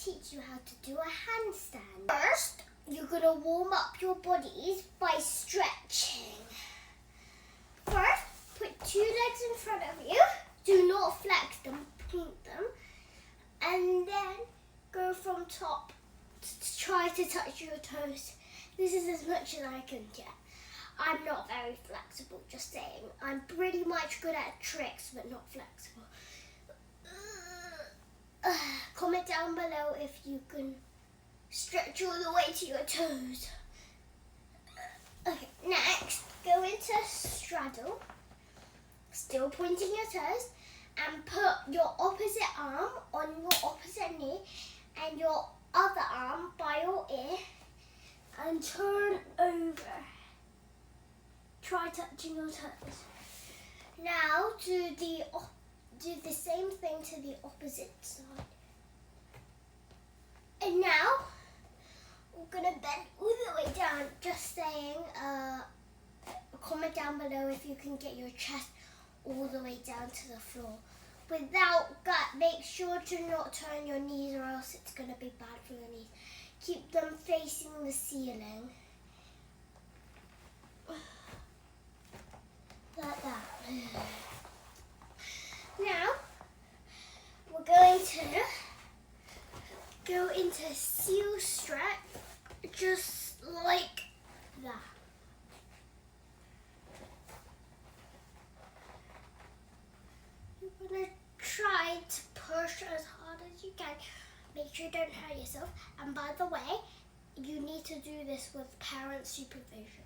teach you how to do a handstand. First, you're going to warm up your bodies by stretching. First, put 2 legs in front of you. Do not flex them, point them. And then go from top to try to touch your toes. This is as much as I can get. I'm not very flexible, just saying. I'm pretty much good at tricks, but not flexible. Comment down below if you can stretch all the way to your toes. Okay, next, go into straddle, still pointing your toes, and put your opposite arm on your opposite knee and your other arm by your ear and turn over. Try touching your toes. Now do the same thing to the opposite side. And now we're gonna bend all the way down. Just saying, comment down below if you can get your chest all the way down to the floor. Without gut, make sure to not turn your knees or else it's gonna be bad for your knees. Keep them facing the ceiling. Like that. Now, we're going to go into seal stretch, just like that. You're going to try to push as hard as you can. Make sure you don't hurt yourself. And by the way, you need to do this with parent supervision.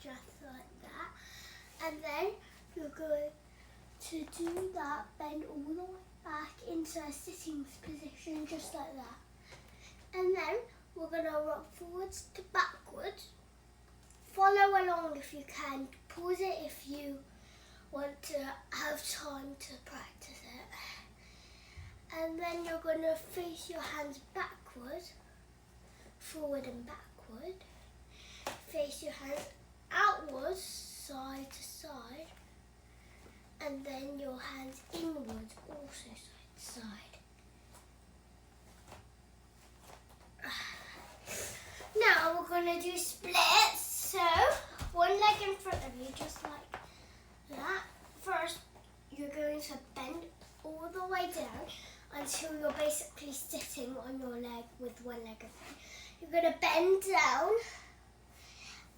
Just like that. And then you're going to do that, bend all the way back into a sitting position, just like that. And then we're going to rock forwards to backwards. Follow along if you can. Pause it if you want to have time to practice it. And then you're going to face your hands backward, forward and backward. Face your hands outwards, side to side, and then your hands inwards, also side to side. Now we're going to do splits. So, one leg in front of you, just like that. First, you're going to bend all the way down until you're basically sitting on your leg with one leg in front. You're going to bend down.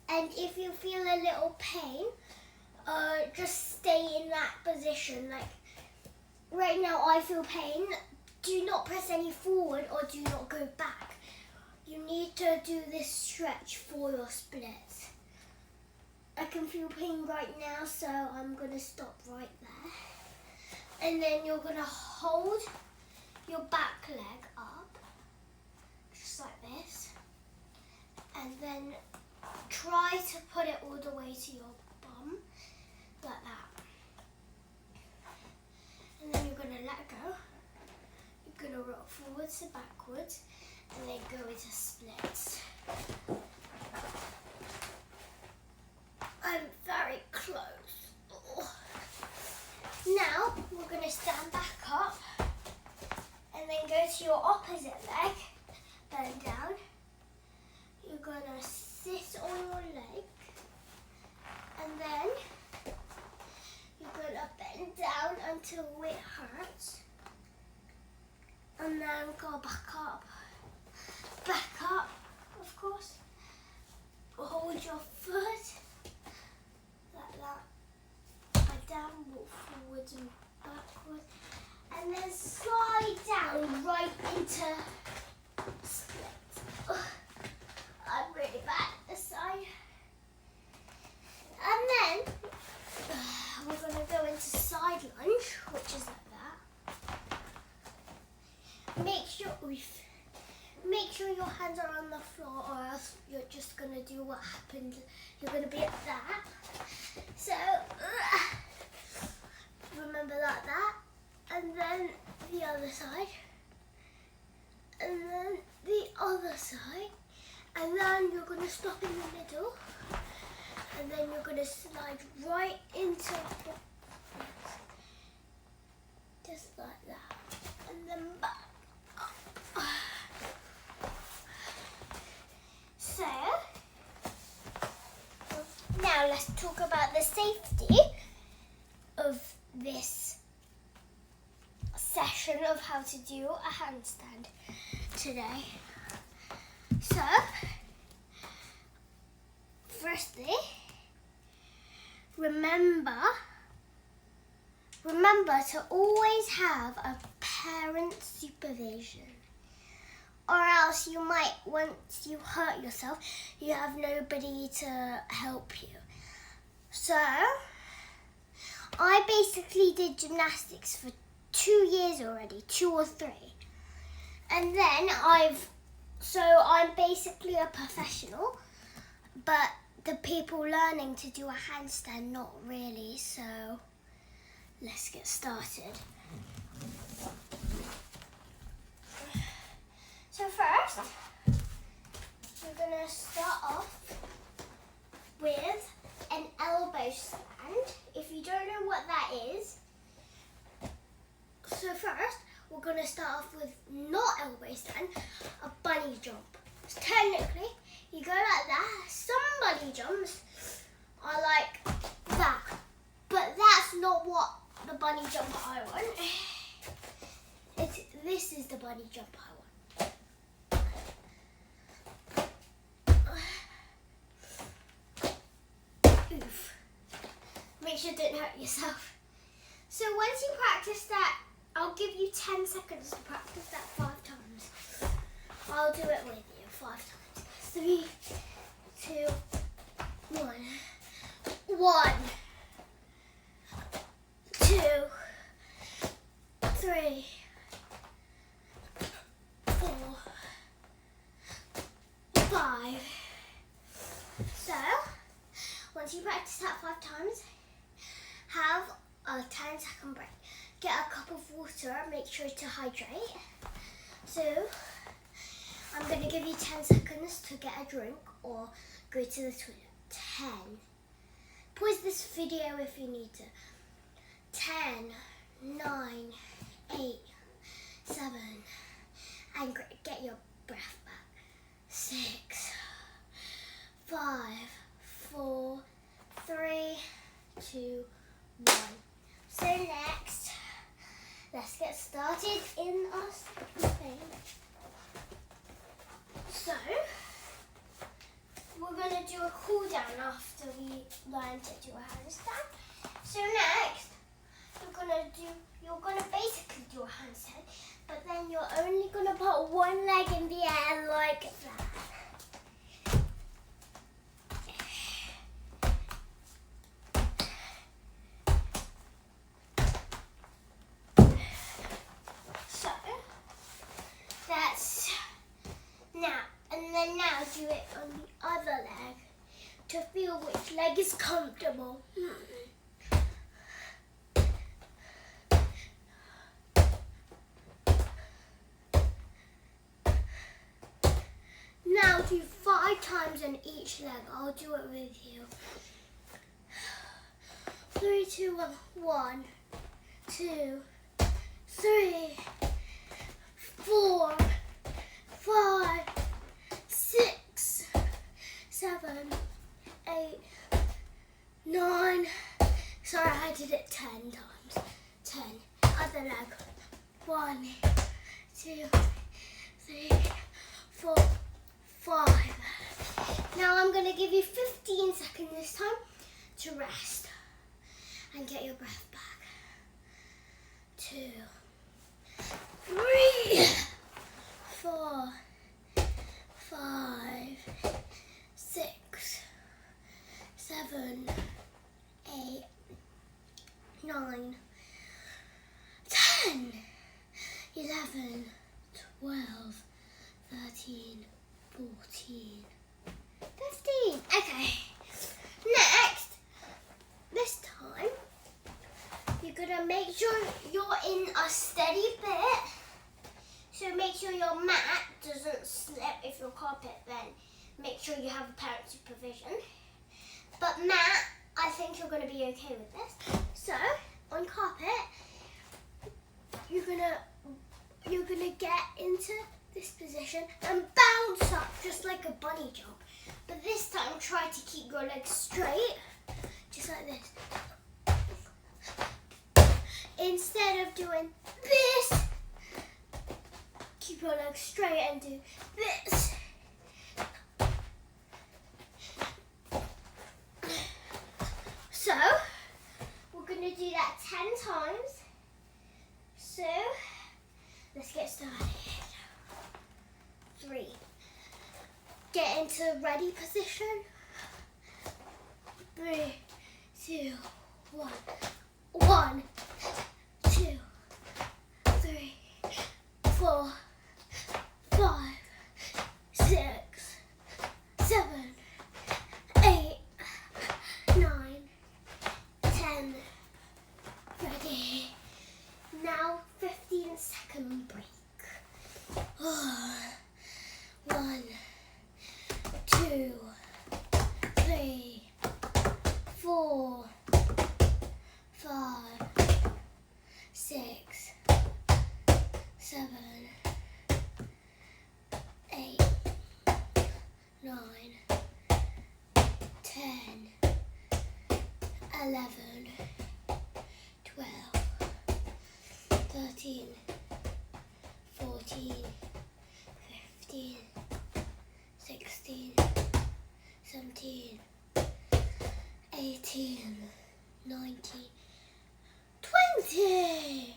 And if you feel a little pain, just stay in that position. Like right now I feel pain. Do not press any forward or do not go back. You need to do this stretch for your splits. I can feel pain right now, so I'm going to stop right there. And then you're going to hold your back leg up, just like this. And then try to put it all the way to your bum, like that. And then you're going to let go. You're going to rock forwards and backwards, and then go into splits. I'm very close. Oh. Now, we're going to stand back up, and then go to your opposite leg, bend down. You're going to sit on your leg, and then you're going to bend down until it hurts, and then go back up, of course. Hold your foot like that, and down, walk forwards and backwards, and then slide down right into split. I'm really bad at this side. And then we're going to go into side lunge, which is like that. Make sure your hands are on the floor, or else you're just going to do what happened. You're going to be at that. So remember like that. And then the other side. And then the other side. And then you're going to stop in the middle, and then you're going to slide right into just like that, and then back let's talk about the safety of this session of how to do a handstand today. So, firstly, remember to always have a parent supervision, or else you might, once you hurt yourself, you have nobody to help you. So, I basically did gymnastics for 2 years already, 2 or 3. And then I'm basically a professional, but the people learning to do a handstand, not really. So let's get started. So first, we're gonna start off with an elbow stand. If you don't know what that is, so first we're gonna start off with not elbow stand, a bunny jump. So technically, you go like that. Some bunny jumps are like that, but that's not what the bunny jump I want. This is the bunny jump I want. Oof. Make sure you don't hurt yourself. So once you practice that, I'll give you 10 seconds to practice that 5 times. I'll do it with you 5 times. 3, 2, 1. 1, 2, 3, 4, 5. So, once you practice that 5 times, have a 10-second break. Get a cup of water, make sure to hydrate. So, I'm going to give you 10 seconds to get a drink or go to the toilet. 10. Pause this video if you need to. 10, 9, 8, 7, and get your breath back. 6, 5, 4, 3, 2, 1. So next, let's get started in our thing. So, we're going to do a cool down after we learn to do a handstand. So next, you're going to basically do a handstand, but then you're only going to put one leg in the air like that. Now do it on the other leg to feel which leg is comfortable. Now do 5 times on each leg. I'll do it with you. 3, 2, 1. 1, 2, 3, 4, 5, 6, 7, 8, 9. Sorry, I did it 10 times. 10. Other leg. 1, 2, 3, 4, 5. Now I'm going to give you 15 seconds this time to rest and get your breath back. 2, 3, 4, 5, 6, 7, 8, 9, 10, 11, 12, 13, 14, 15. Okay. Next, this time, you're going to make sure you're in a steady bit. So make sure your mat doesn't slip. If your carpet, then make sure you have a parent supervision. But mat, I think you're going to be okay with this. So on carpet, you're gonna get into this position and bounce up just like a bunny jump. But this time, try to keep your legs straight just like this. Instead of doing this, keep your legs straight and do this. So, we're going to do that 10 times. So, let's get started. 3. Get into ready position. 3, 2, 1. 1, 2, 3, 4, 5, 6, 7, 8, 9, 10. Ready. Now 15-second break. 1, 2, 3, 4, 5, 6, 7, 8, 9, 10, 11, 12, 13, 14, 15, 16, 17, 18, 19, 20.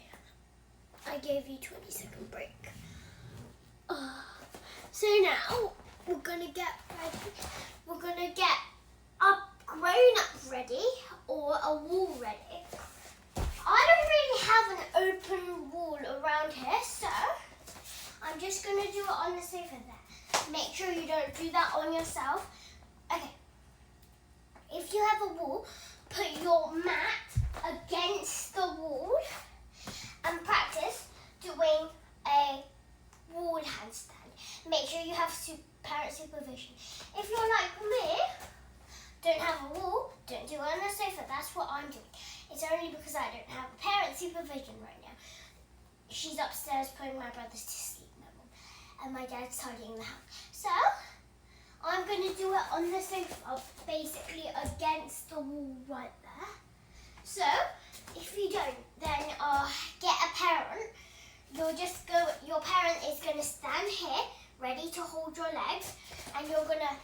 I gave you 20-second break. So now we're gonna get ready. We're gonna get a grown-up ready or a wall ready. I don't really have an open wall around here, so I'm just gonna do it on the sofa there. Make sure you don't do that on yourself. Okay. If you have a wall, put your mat against the wall and practice doing a wall handstand. Make sure you have parent supervision. If you're like me, don't have a wall, don't do it on the sofa. That's what I'm doing. It's only because I don't have parent supervision right now. She's upstairs putting my brothers to sleep, my mum, and my dad's tidying the house. So, I'm going to do it on the sofa, basically against the wall right there. So, if you don't, then get a parent. Your parent is going to stand here, ready to hold your legs, and you're going to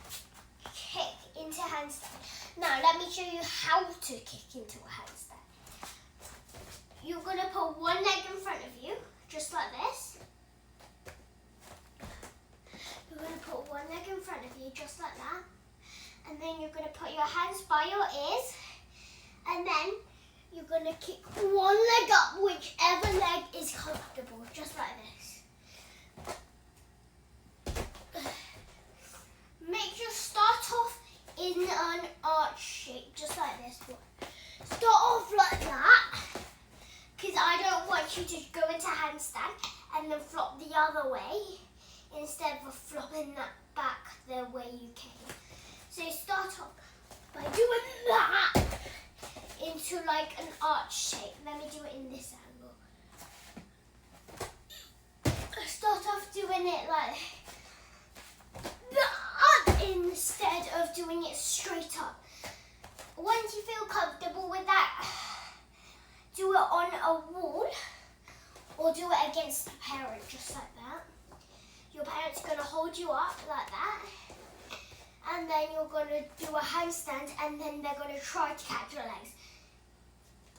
kick into handstand. Now, let me show you how to kick into a handstand. You're going to put one leg in front of you, just like this. You're going to put one leg in front of you, just like that. And then you're going to put your hands by your ears. And then you're going to kick one leg up, whichever leg is comfortable, just like this. Make sure start off in an arch shape, just like this one. Start off like that, because I don't want you to go into handstand and then flop the other way, instead of flopping that back the way you came. So start off by doing that into like an arch shape. Let me do it in this angle. Start off doing it like that instead of doing it straight up. Once you feel comfortable with that, do it on a wall or do it against the parent, just like that. Your parent's going to hold you up like that, and then you're going to do a handstand, and then they're going to try to catch your legs.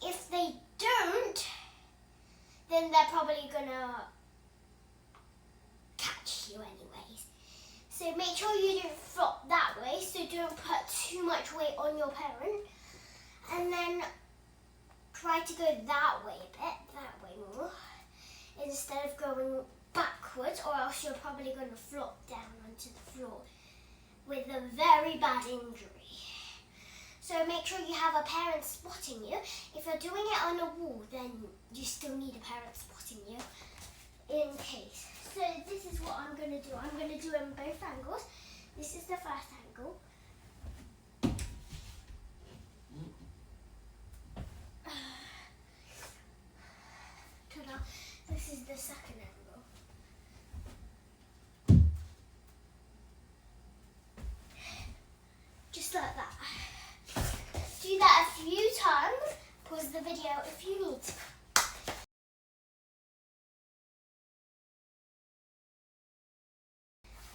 If they don't, then they're probably going to catch you anyways. So make sure you don't flop that way, so don't put too much weight on your parent. And then try to go that way a bit, that way more, instead of going backwards, or else you're probably going to flop down onto the floor with a very bad injury. So make sure you have a parent spotting you. If you're doing it on a wall, then you still need a parent spotting you in case. So this is what I'm going to do. I'm going to do it in both angles. This is the first angle. Ta-da. This is the second angle. Just like that. Do that a the video if you need to.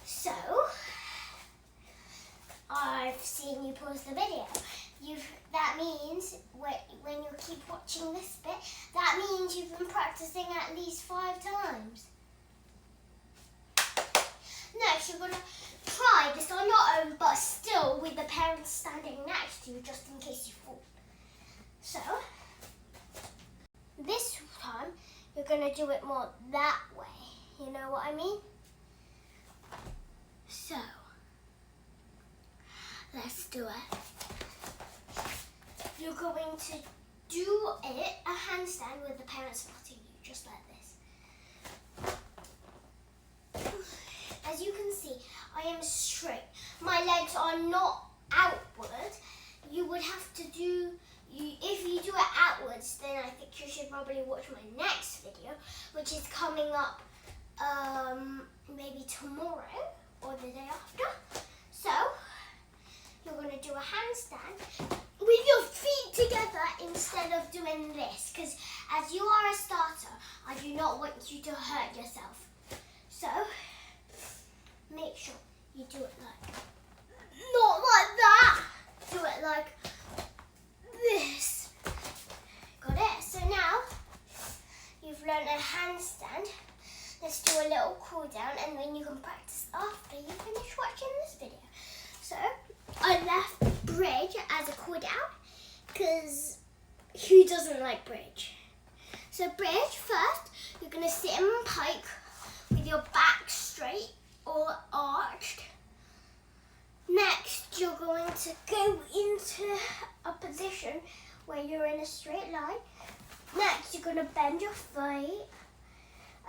So, I've seen you pause the video. That means when you keep watching this bit, that means you've been practicing at least 5 times. Next, you're going to try this on your own, but still with the parents standing next to you, just in case you fall. So, this time, you're going to do it more that way. You know what I mean? So, let's do it. You're going to do it, a handstand with the parents spotting you, just like this. As you can see, I am straight. My legs are not outward. You would have to do, if you do it outwards, then I think you should probably watch my next video, which is coming up maybe tomorrow or the day after. So, you're going to do a handstand with your feet together instead of doing this, because as you are a starter, I do not want you to hurt yourself. So, make sure you do it like, not like that, do it like this. Got it? So now, you've learned a handstand. Let's do a little cool down and then you can practice after you finish watching this video. So, I left bridge as a cool down because who doesn't like bridge? So bridge first, you're going to sit in pike with your back straight or arched. Next, you're going to go into a position where you're in a straight line. Next, you're going to bend your feet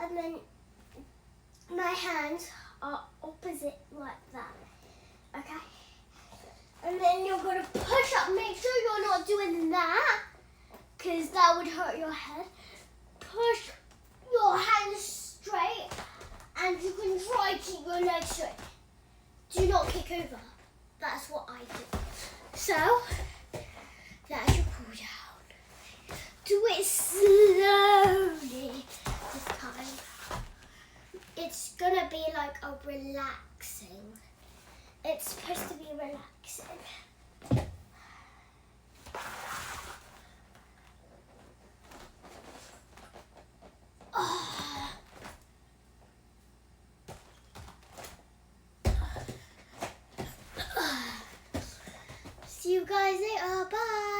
and then my hands are opposite like that. Okay? And then you're going to push up. Make sure you're not doing that because that would hurt your head. Push your hands straight and you can try to keep your legs straight. Do not kick over. That's what I do. So, that's your cool down. Do it slowly this time. It's going to be like a relaxing. It's supposed to be relaxing. See you guys later. Bye.